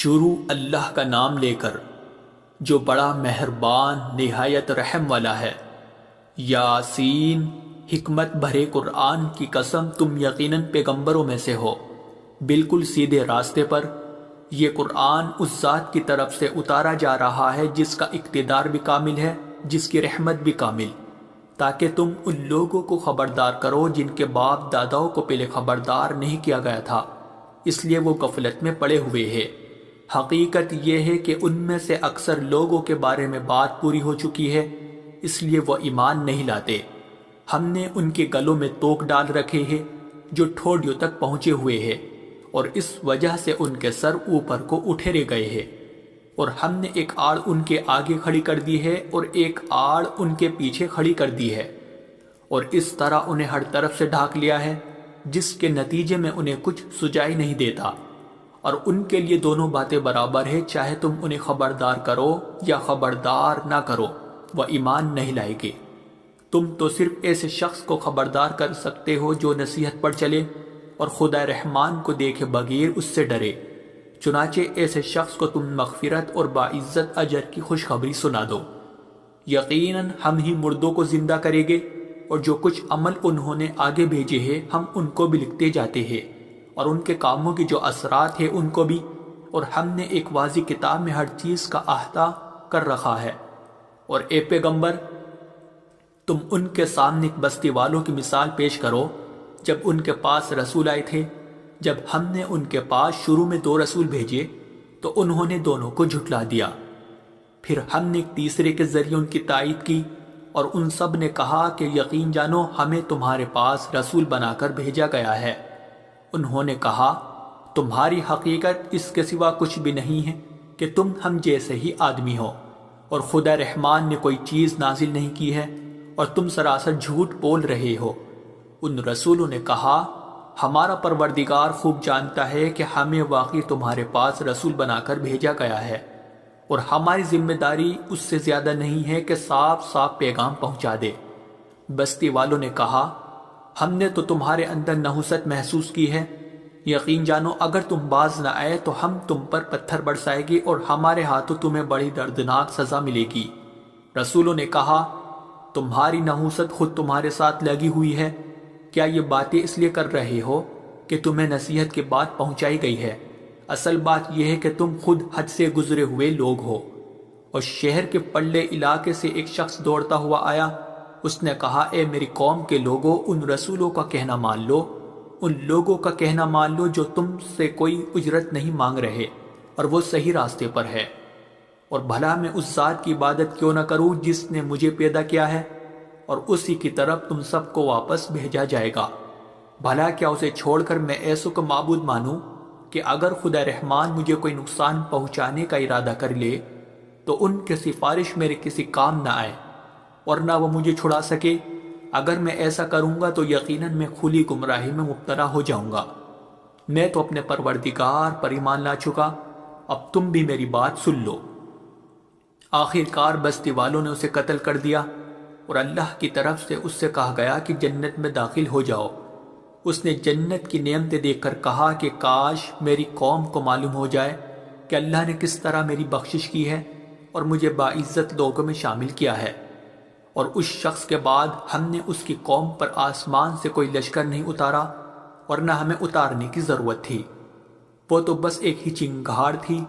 شروع اللہ کا نام لے کر جو بڑا مہربان نہایت رحم والا ہے۔ یاسین، حکمت بھرے قرآن کی قسم، تم یقیناً پیغمبروں میں سے ہو، بالکل سیدھے راستے پر۔ یہ قرآن اس ذات کی طرف سے اتارا جا رہا ہے جس کا اقتدار بھی کامل ہے، جس کی رحمت بھی کامل، تاکہ تم ان لوگوں کو خبردار کرو جن کے باپ داداؤں کو پہلے خبردار نہیں کیا گیا تھا، اس لیے وہ غفلت میں پڑے ہوئے ہیں۔ حقیقت یہ ہے کہ ان میں سے اکثر لوگوں کے بارے میں بات پوری ہو چکی ہے، اس لیے وہ ایمان نہیں لاتے۔ ہم نے ان کے گلوں میں توق ڈال رکھے ہیں جو ٹھوڑیوں تک پہنچے ہوئے ہیں، اور اس وجہ سے ان کے سر اوپر کو اٹھے گئے ہیں، اور ہم نے ایک آڑ ان کے آگے کھڑی کر دی ہے اور ایک آڑ ان کے پیچھے کھڑی کر دی ہے، اور اس طرح انہیں ہر طرف سے ڈھانک لیا ہے، جس کے نتیجے میں انہیں کچھ سجائی نہیں دیتا۔ اور ان کے لیے دونوں باتیں برابر ہے، چاہے تم انہیں خبردار کرو یا خبردار نہ کرو، وہ ایمان نہیں لائے گے۔ تم تو صرف ایسے شخص کو خبردار کر سکتے ہو جو نصیحت پر چلے اور خدا رحمان کو دیکھے بغیر اس سے ڈرے۔ چنانچہ ایسے شخص کو تم مغفرت اور باعزت اجر کی خوشخبری سنا دو۔ یقیناً ہم ہی مردوں کو زندہ کریں گے، اور جو کچھ عمل انہوں نے آگے بھیجے ہیں ہم ان کو بھی لکھتے جاتے ہیں، اور ان کے کاموں کی جو اثرات ہیں ان کو بھی، اور ہم نے ایک واضح کتاب میں ہر چیز کا احاطہ کر رکھا ہے۔ اور اے پیغمبر، تم ان کے سامنے ایک بستی والوں کی مثال پیش کرو جب ان کے پاس رسول آئے تھے۔ جب ہم نے ان کے پاس شروع میں 2 رسول بھیجے تو انہوں نے دونوں کو جھٹلا دیا، پھر ہم نے ایک تیسرے کے ذریعے ان کی تائید کی، اور ان سب نے کہا کہ یقین جانو ہمیں تمہارے پاس رسول بنا کر بھیجا گیا ہے۔ انہوں نے کہا تمہاری حقیقت اس کے سوا کچھ بھی نہیں ہے کہ تم ہم جیسے ہی آدمی ہو، اور خدا رحمان نے کوئی چیز نازل نہیں کی ہے اور تم سراسر جھوٹ بول رہے ہو۔ ان رسولوں نے کہا ہمارا پروردگار خوب جانتا ہے کہ ہمیں واقعی تمہارے پاس رسول بنا کر بھیجا گیا ہے، اور ہماری ذمہ داری اس سے زیادہ نہیں ہے کہ صاف صاف پیغام پہنچا دے۔ بستی والوں نے کہا ہم نے تو تمہارے اندر نحوست محسوس کی ہے، یقین جانو اگر تم باز نہ آئے تو ہم تم پر پتھر برسائے گی اور ہمارے ہاتھوں تمہیں بڑی دردناک سزا ملے گی۔ رسولوں نے کہا تمہاری نحوست خود تمہارے ساتھ لگی ہوئی ہے، کیا یہ باتیں اس لیے کر رہے ہو کہ تمہیں نصیحت کی بات پہنچائی گئی ہے؟ اصل بات یہ ہے کہ تم خود حد سے گزرے ہوئے لوگ ہو۔ اور شہر کے پلے علاقے سے ایک شخص دوڑتا ہوا آیا، اس نے کہا اے میری قوم کے لوگوں، ان رسولوں کا کہنا مان لو، ان لوگوں کا کہنا مان لو جو تم سے کوئی اجرت نہیں مانگ رہے اور وہ صحیح راستے پر ہے، اور بھلا میں اس ذات کی عبادت کیوں نہ کروں جس نے مجھے پیدا کیا ہے، اور اسی کی طرف تم سب کو واپس بھیجا جائے گا۔ بھلا کیا اسے چھوڑ کر میں ایسوں کو معبود مانوں کہ اگر خدا رحمان مجھے کوئی نقصان پہنچانے کا ارادہ کر لے تو ان کی سفارش میرے کسی کام نہ آئے اور نہ وہ مجھے چھڑا سکے؟ اگر میں ایسا کروں گا تو یقیناً میں کھلی گمراہی میں مبتلا ہو جاؤں گا۔ میں تو اپنے پروردگار پر ایمان لا چکا، اب تم بھی میری بات سن لو۔ آخر کار بستی والوں نے اسے قتل کر دیا، اور اللہ کی طرف سے اس سے کہا گیا کہ جنت میں داخل ہو جاؤ۔ اس نے جنت کی نعمتیں دیکھ کر کہا کہ کاش میری قوم کو معلوم ہو جائے کہ اللہ نے کس طرح میری بخشش کی ہے اور مجھے باعزت لوگوں میں شامل کیا ہے۔ اور اس شخص کے بعد ہم نے اس کی قوم پر آسمان سے کوئی لشکر نہیں اتارا، اور نہ ہمیں اتارنے کی ضرورت تھی، وہ تو بس ایک ہی چنگھاڑ تھی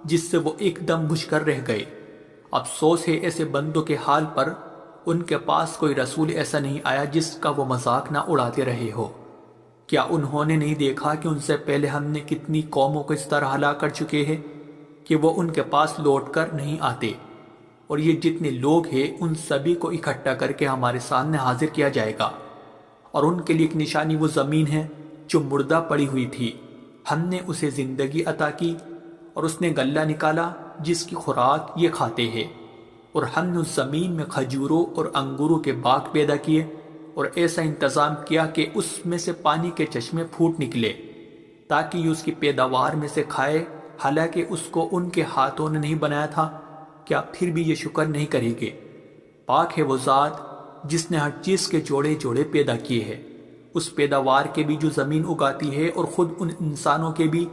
جس سے وہ ایک دم بجھ کر رہ گئے۔ افسوس ہے ایسے بندوں کے حال پر، ان کے پاس کوئی رسول ایسا نہیں آیا جس کا وہ مذاق نہ اڑاتے رہے ہو۔ کیا انہوں نے نہیں دیکھا کہ ان سے پہلے ہم نے کتنی قوموں کو اس طرح ہلاک کر چکے ہیں کہ وہ ان کے پاس لوٹ کر نہیں آتے؟ اور یہ جتنے لوگ ہیں ان سبھی کو اکٹھا کر کے ہمارے سامنے حاضر کیا جائے گا، اور ان کے لیے ایک نشانی وہ زمین ہے جو مردہ پڑی ہوئی تھی، ہم نے اسے زندگی عطا کی اور اس نے غلہ نکالا جس کی خوراک یہ کھاتے ہیں، اور ہم نے اس زمین میں کھجوروں اور انگوروں کے باغ پیدا کیے اور ایسا انتظام کیا کہ اس میں سے پانی کے چشمے پھوٹ نکلے تاکہ یہ اس کی پیداوار میں سے کھائے، حالانکہ اس کو ان کے ہاتھوں نے نہیں بنایا تھا۔ کیا پھر بھی یہ شکر نہیں کریں گے؟ پاک ہے وہ ذات جس نے ہر چیز کے جوڑے جوڑے پیدا کیے ہیں، اس پیداوار کے بھی جو زمین اگاتی ہے اور خود ان انسانوں کے بھی،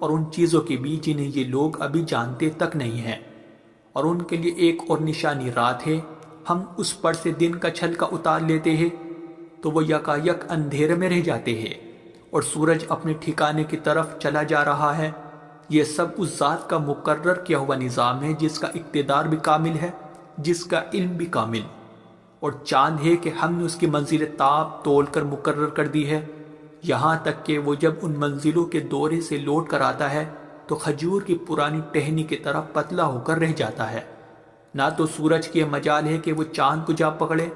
اور ان چیزوں کے بھی جنہیں یہ لوگ ابھی جانتے تک نہیں ہیں، اور ان کے لیے ایک اور نشانی رات ہے، ہم اس پر سے دن کا چھلکا اتار لیتے ہیں تو وہ یکایک اندھیرے میں رہ جاتے ہیں اور سورج اپنے ٹھکانے کی طرف چلا جا رہا ہے۔ یہ سب اس ذات کا مقرر کیا ہوا نظام ہے جس کا اقتدار بھی کامل ہے، جس کا علم بھی کامل، اور چاند ہے کہ ہم نے اس کی منزل تاب تول کر مقرر کر دی ہے، یہاں تک کہ وہ جب ان منزلوں کے دورے سے لوٹ کر آتا ہے تو کھجور کی پرانی ٹہنی کی طرح پتلا ہو کر رہ جاتا ہے۔ نہ تو سورج کی مجال ہے کہ وہ چاند کو جا پکڑے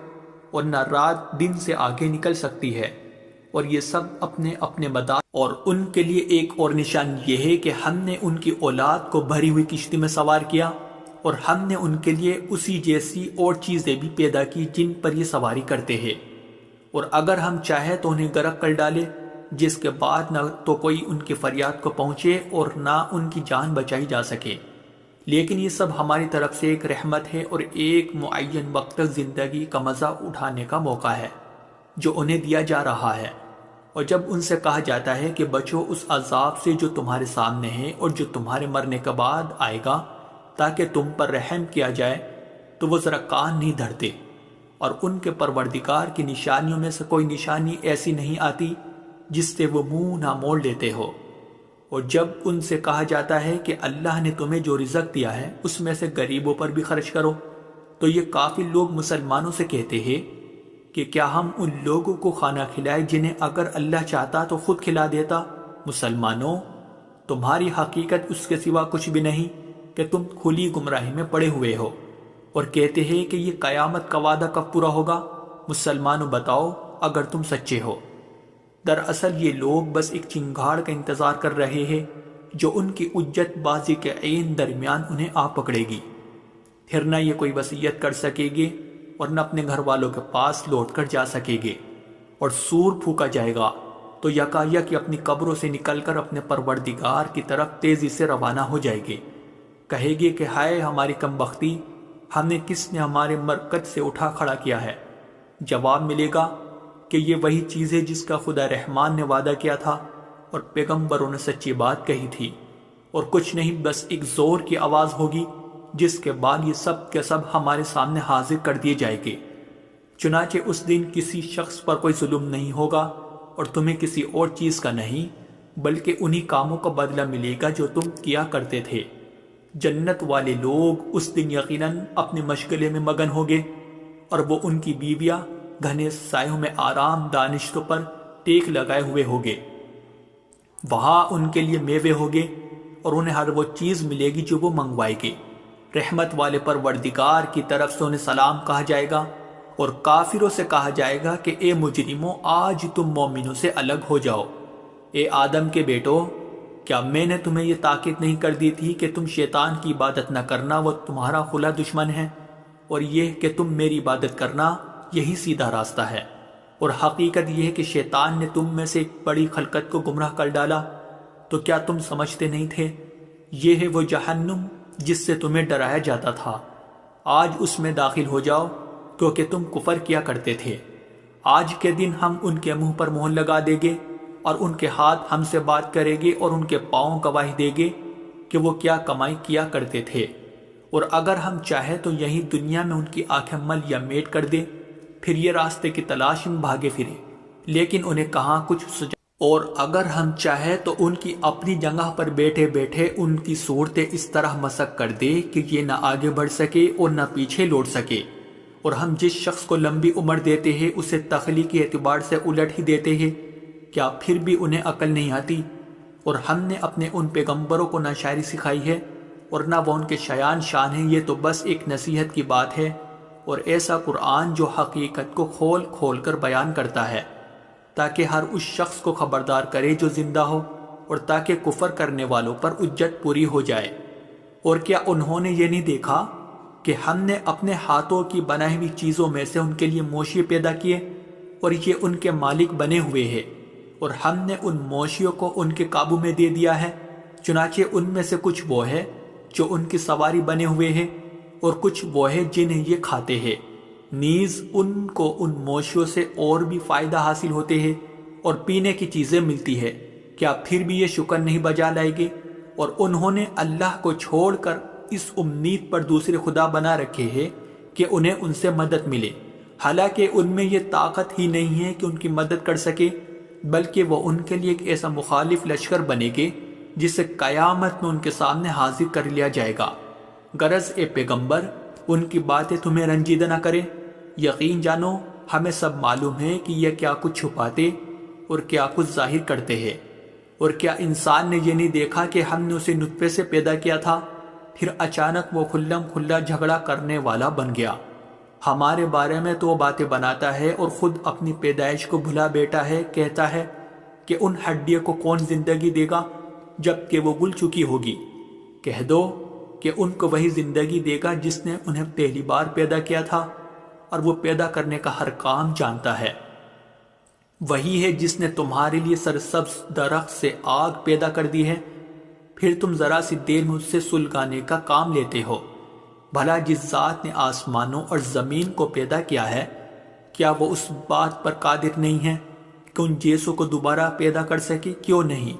اور نہ رات دن سے آگے نکل سکتی ہے، اور یہ سب اپنے اپنے مدار، اور ان کے لیے ایک اور نشان یہ ہے کہ ہم نے ان کی اولاد کو بھری ہوئی کشتی میں سوار کیا، اور ہم نے ان کے لیے اسی جیسی اور چیزیں بھی پیدا کی جن پر یہ سواری کرتے ہیں، اور اگر ہم چاہیں تو انہیں غرق کر ڈالے، جس کے بعد نہ تو کوئی ان کی فریاد کو پہنچے اور نہ ان کی جان بچائی جا سکے۔ لیکن یہ سب ہماری طرف سے ایک رحمت ہے اور ایک معین وقت تک زندگی کا مزہ اٹھانے کا موقع ہے جو انہیں دیا جا رہا ہے۔ اور جب ان سے کہا جاتا ہے کہ بچو اس عذاب سے جو تمہارے سامنے ہے اور جو تمہارے مرنے کے بعد آئے گا تاکہ تم پر رحم کیا جائے، تو وہ ذرا کان نہیں دھرتے، اور ان کے پروردگار کی نشانیوں میں سے کوئی نشانی ایسی نہیں آتی جس سے وہ منہ نہ موڑ لیتے ہو۔ اور جب ان سے کہا جاتا ہے کہ اللہ نے تمہیں جو رزق دیا ہے اس میں سے غریبوں پر بھی خرچ کرو، تو یہ کافی لوگ مسلمانوں سے کہتے ہیں کہ کیا ہم ان لوگوں کو کھانا کھلائے جنہیں اگر اللہ چاہتا تو خود کھلا دیتا؟ مسلمانوں، تمہاری حقیقت اس کے سوا کچھ بھی نہیں کہ تم کھلی گمراہی میں پڑے ہوئے ہو، اور کہتے ہیں کہ یہ قیامت کا وعدہ کب پورا ہوگا؟ مسلمانوں بتاؤ اگر تم سچے ہو۔ دراصل یہ لوگ بس ایک چنگاڑ کا انتظار کر رہے ہیں جو ان کی حجت بازی کے عین درمیان انہیں آ پکڑے گی، پھر نہ یہ کوئی وصیت کر سکے گے اور نہ اپنے گھر والوں کے پاس لوٹ کر جا سکے گے، اور سور پھونکا جائے گا تو یکایک اپنی قبروں سے نکل کر اپنے پروردگار کی طرف تیزی سے روانہ ہو جائے گے، کہے گے کہ ہائے ہماری کم بختی، ہمیں کس نے ہمارے مرکز سے اٹھا کھڑا کیا ہے؟ جواب ملے گا کہ یہ وہی چیز ہے جس کا خدا رحمان نے وعدہ کیا تھا اور پیغمبروں نے سچی بات کہی تھی، اور کچھ نہیں بس ایک زور کی آواز ہوگی جس کے بعد یہ سب کے سب ہمارے سامنے حاضر کر دیے جائیں گے۔ چنانچہ اس دن کسی شخص پر کوئی ظلم نہیں ہوگا اور تمہیں کسی اور چیز کا نہیں، بلکہ انہی کاموں کا بدلہ ملے گا جو تم کیا کرتے تھے۔ جنت والے لوگ اس دن یقیناً اپنے مشغلے میں مگن ہوگے، اور وہ ان کی بیویاں گھنے سایوں میں آرام دانشتوں پر ٹیک لگائے ہوئے ہوگے۔ وہاں ان کے لیے میوے ہوگے اور انہیں ہر وہ چیز ملے گی جو وہ منگوائے گے۔ رحمت والے پروردگار کی طرف سے انہیں سلام کہا جائے گا، اور کافروں سے کہا جائے گا کہ اے مجرموں، آج تم مومنوں سے الگ ہو جاؤ۔ اے آدم کے بیٹو، کیا میں نے تمہیں یہ تاکید نہیں کر دی تھی کہ تم شیطان کی عبادت نہ کرنا، وہ تمہارا کھلا دشمن ہے، اور یہ کہ تم میری عبادت کرنا، یہی سیدھا راستہ ہے۔ اور حقیقت یہ ہے کہ شیطان نے تم میں سے ایک بڑی خلقت کو گمراہ کر ڈالا، تو کیا تم سمجھتے نہیں تھے؟ یہ ہے وہ جہنم جس سے تمہیں ڈرایا جاتا تھا، آج اس میں داخل ہو جاؤ کیونکہ تم کفر کیا کرتے تھے۔ آج کے دن ہم ان کے منہ پر مہر لگا دیں گے، اور ان کے ہاتھ ہم سے بات کریں گے اور ان کے پاؤں گواہی دیں گے کہ وہ کیا کمائی کیا کرتے تھے، اور اگر ہم چاہیں تو یہی دنیا میں ان کی آنکھیں مل یا میٹ کر دیں، پھر یہ راستے کی تلاش میں بھاگے پھرے، لیکن انہیں کہاں کچھ سجا، اور اگر ہم چاہیں تو ان کی اپنی جگہ پر بیٹھے بیٹھے ان کی صورتیں اس طرح مسخ کر دے کہ یہ نہ آگے بڑھ سکے اور نہ پیچھے لوٹ سکے، اور ہم جس شخص کو لمبی عمر دیتے ہیں اسے تخلیقی اعتبار سے الٹ ہی دیتے ہیں، کیا پھر بھی انہیں عقل نہیں آتی؟ اور ہم نے اپنے ان پیغمبروں کو نہ شاعری سکھائی ہے اور نہ وہ ان کے شایان شان ہیں، یہ تو بس ایک نصیحت کی بات ہے، اور ایسا قرآن جو حقیقت کو کھول کھول کر بیان کرتا ہے تاکہ ہر اس شخص کو خبردار کرے جو زندہ ہو، اور تاکہ کفر کرنے والوں پر حجت پوری ہو جائے۔ اور کیا انہوں نے یہ نہیں دیکھا کہ ہم نے اپنے ہاتھوں کی بنائی ہوئی چیزوں میں سے ان کے لیے موشی پیدا کیے اور یہ ان کے مالک بنے ہوئے ہیں، اور ہم نے ان موشیوں کو ان کے قابو میں دے دیا ہے، چنانچہ ان میں سے کچھ وہ ہے جو ان کی سواری بنے ہوئے ہیں اور کچھ وہ ہے جنہیں یہ کھاتے ہیں، نیز ان کو ان موشیوں سے اور بھی فائدہ حاصل ہوتے ہیں اور پینے کی چیزیں ملتی ہے، کیا پھر بھی یہ شکر نہیں بجا لائے گے؟ اور انہوں نے اللہ کو چھوڑ کر اس امید پر دوسرے خدا بنا رکھے ہیں کہ انہیں ان سے مدد ملے، حالانکہ ان میں یہ طاقت ہی نہیں ہے کہ ان کی مدد کر سکے، بلکہ وہ ان کے لیے ایک ایسا مخالف لشکر بنے گے جسے قیامت میں ان کے سامنے حاضر کر لیا جائے گا۔ غرض اے پیغمبر، ان کی باتیں تمہیں رنجیدہ نہ کرے، یقین جانو ہمیں سب معلوم ہے کہ یہ کیا کچھ چھپاتے اور کیا کچھ ظاہر کرتے ہیں۔ اور کیا انسان نے یہ نہیں دیکھا کہ ہم نے اسے نطفے سے پیدا کیا تھا، پھر اچانک وہ کھلم کھلا جھگڑا کرنے والا بن گیا۔ ہمارے بارے میں تو وہ باتیں بناتا ہے اور خود اپنی پیدائش کو بھلا بیٹھا ہے، کہتا ہے کہ ان ہڈیوں کو کون زندگی دے گا جب کہ وہ گل چکی ہوگی۔ کہہ دو کہ ان کو وہی زندگی دے گا جس نے انہیں پہلی بار پیدا کیا تھا، اور وہ پیدا کرنے کا ہر کام جانتا ہے۔ وہی ہے جس نے تمہارے لیے سرسبز درخت سے آگ پیدا کر دی ہے، پھر تم ذرا سی دیر میں اس سے سلگانے کا کام لیتے ہو۔ بھلا جس ذات نے آسمانوں اور زمین کو پیدا کیا ہے، کیا وہ اس بات پر قادر نہیں ہے کہ ان جیسوں کو دوبارہ پیدا کر سکے؟ کیوں نہیں،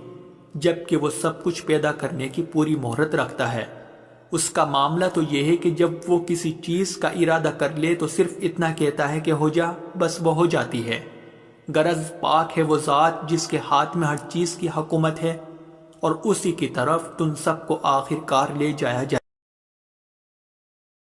جبکہ وہ سب کچھ پیدا کرنے کی پوری مہرت رکھتا ہے۔ اس کا معاملہ تو یہ ہے کہ جب وہ کسی چیز کا ارادہ کر لے تو صرف اتنا کہتا ہے کہ ہو جا، بس وہ ہو جاتی ہے۔ غرض پاک ہے وہ ذات جس کے ہاتھ میں ہر چیز کی حکومت ہے، اور اسی کی طرف تم سب کو آخر کار لے جایا جائے۔